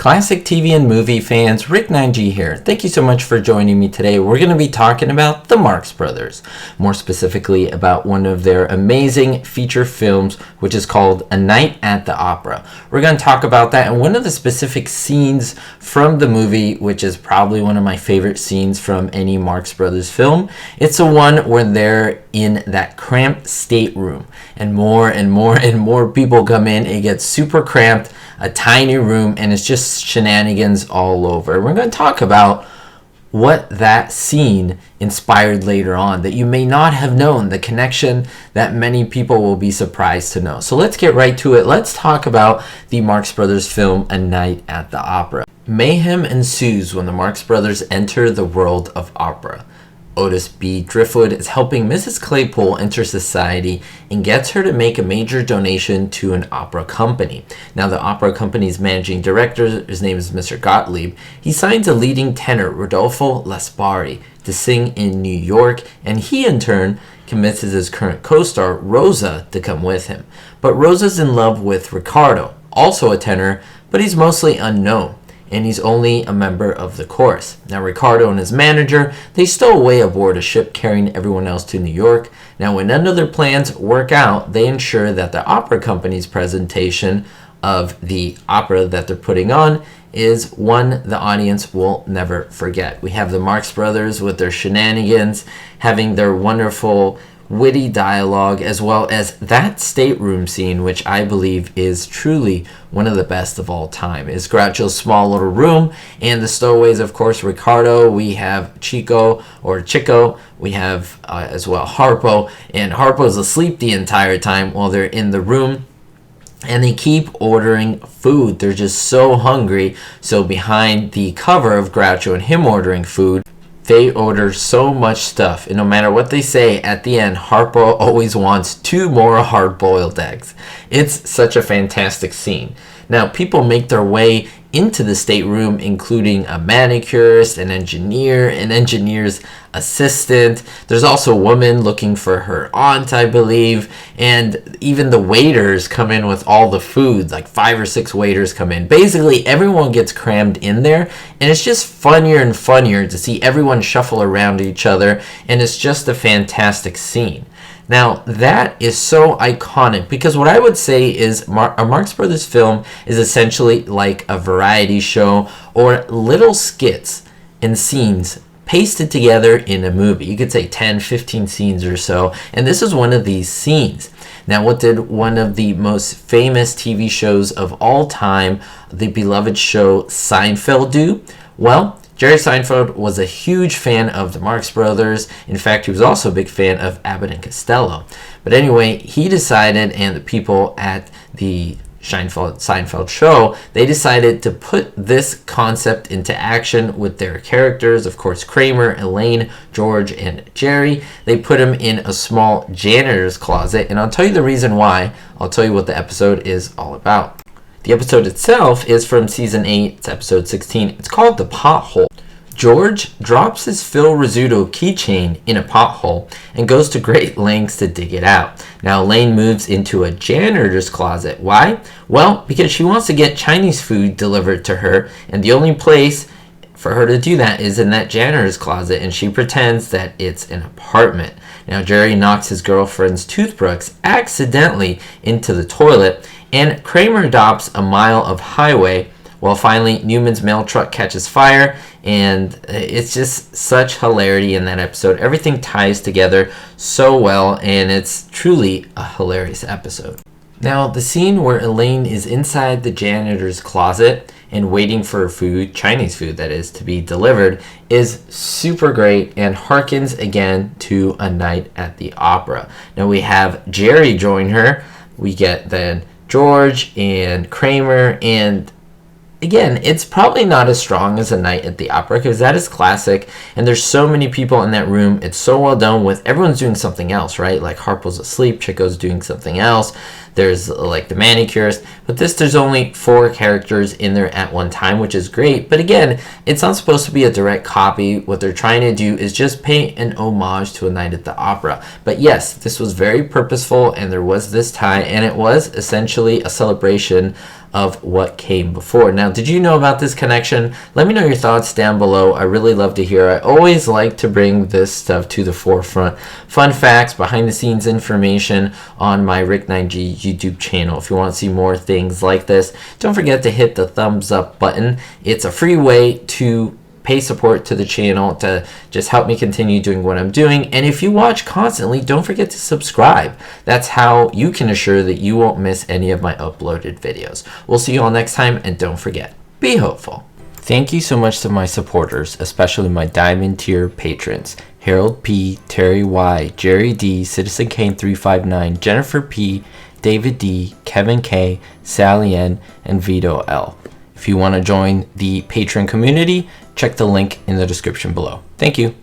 Classic TV and movie fans, Rick 9G here. Thank you so much for joining me today. We're going to be talking about the Marx Brothers, more specifically about one of their amazing feature films, which is called A Night at the Opera. We're going to talk about that and one of the specific scenes from the movie, which is probably one of my favorite scenes from any Marx Brothers film. It's the one where they're in that cramped stateroom and more people come in. It gets super cramped, a tiny room, and it's just shenanigans all over. We're going to talk about what that scene inspired later on that you may not have known, the connection that many people will be surprised to know. So let's get right to it. Let's talk about the Marx Brothers film A Night at the Opera. Mayhem ensues when the Marx Brothers enter the world of opera. Otis B. Driftwood is helping Mrs. Claypole enter society and gets her to make a major donation to an opera company. Now, the opera company's managing director, his name is Mr. Gottlieb, he signs a leading tenor, Rodolfo Laspari, to sing in New York, and he in turn convinces his current co-star, Rosa, to come with him. But Rosa's in love with Ricardo, also a tenor, but he's mostly unknown, and he's only a member of the chorus. Now, Ricardo and his manager, they stow away aboard a ship carrying everyone else to New York. Now, when none of their plans work out, they ensure that the opera company's presentation of the opera that they're putting on is one the audience will never forget. We have the Marx Brothers with their shenanigans, having their wonderful witty dialogue, as well as that stateroom scene, which I believe is truly one of the best of all time. Is Groucho's small little room, and the stowaways, of course, Ricardo, we have Chico, we have as well Harpo, and Harpo's asleep the entire time while they're in the room. And they keep ordering food. They're just so hungry. So behind the cover of Groucho and him ordering food, they order so much stuff, and no matter what they say, at the end, Harpo always wants 2 more hard-boiled eggs. It's such a fantastic scene. Now, people make their way into the stateroom, including a manicurist, an engineer, an engineer's assistant. There's also a woman looking for her aunt, I believe, and even the waiters come in with all the food, like 5 or 6 waiters come in. Basically, everyone gets crammed in there, and it's just funnier and funnier to see everyone shuffle around each other, and it's just a fantastic scene. Now, that is so iconic because what I would say is a Marx Brothers film is essentially like a variety show or little skits and scenes pasted together in a movie. You could say 10, 15 scenes or so, and this is one of these scenes. Now, what did one of the most famous TV shows of all time, the beloved show Seinfeld, do? Well, Jerry Seinfeld was a huge fan of the Marx Brothers. In fact, he was also a big fan of Abbott and Costello. But anyway, he decided, and the people at the Seinfeld show, they decided to put this concept into action with their characters. Of course, Kramer, Elaine, George, and Jerry. They put them in a small janitor's closet, and I'll tell you the reason why. I'll tell you what the episode is all about. The episode itself is from season 8, it's episode 16. It's called The Pothole. George drops his Phil Rizzuto keychain in a pothole and goes to great lengths to dig it out. Now, Elaine moves into a janitor's closet. Why? Well, because she wants to get Chinese food delivered to her, and the only place for her to do that is in that janitor's closet, and she pretends that it's an apartment. Now, Jerry knocks his girlfriend's toothbrush accidentally into the toilet, and Kramer adopts a mile of highway. Well, finally, Newman's mail truck catches fire, and it's just such hilarity in that episode. Everything ties together so well, and it's truly a hilarious episode. Now, the scene where Elaine is inside the janitor's closet and waiting for food, Chinese food that is, to be delivered, is super great and harkens again to A Night at the Opera. Now, we have Jerry join her. We get then George and Kramer, and again, it's probably not as strong as A Night at the Opera because that is classic, and there's so many people in that room. It's so well done with everyone's doing something else, right? Like Harpo's asleep, Chico's doing something else. there's like the manicurist, but there's only 4 characters in there at one time, which is great. But again, it's not supposed to be a direct copy. What they're trying to do is just pay an homage to A Night at the Opera. But yes, this was very purposeful, and there was this tie, and it was essentially a celebration of what came before. Now, did you know about this connection? Let me know your thoughts down below. I really love to hear. I always like to bring this stuff to the forefront. Fun facts, behind the scenes information on my Rick9G YouTube channel. If you want to see more things like this, don't forget to hit the thumbs up button. It's a free way to pay support to the channel to just help me continue doing what I'm doing. And if you watch constantly, don't forget to subscribe. That's how you can assure that you won't miss any of my uploaded videos. We'll see you all next time, and don't forget, be hopeful. Thank you so much to my supporters, especially my Diamond tier patrons: Harold P, Terry Y, Jerry D, Citizen Kane 359, Jennifer P, David D, Kevin K, Sally N, and Vito L. If you want to join the Patreon community, check the link in the description below. Thank you.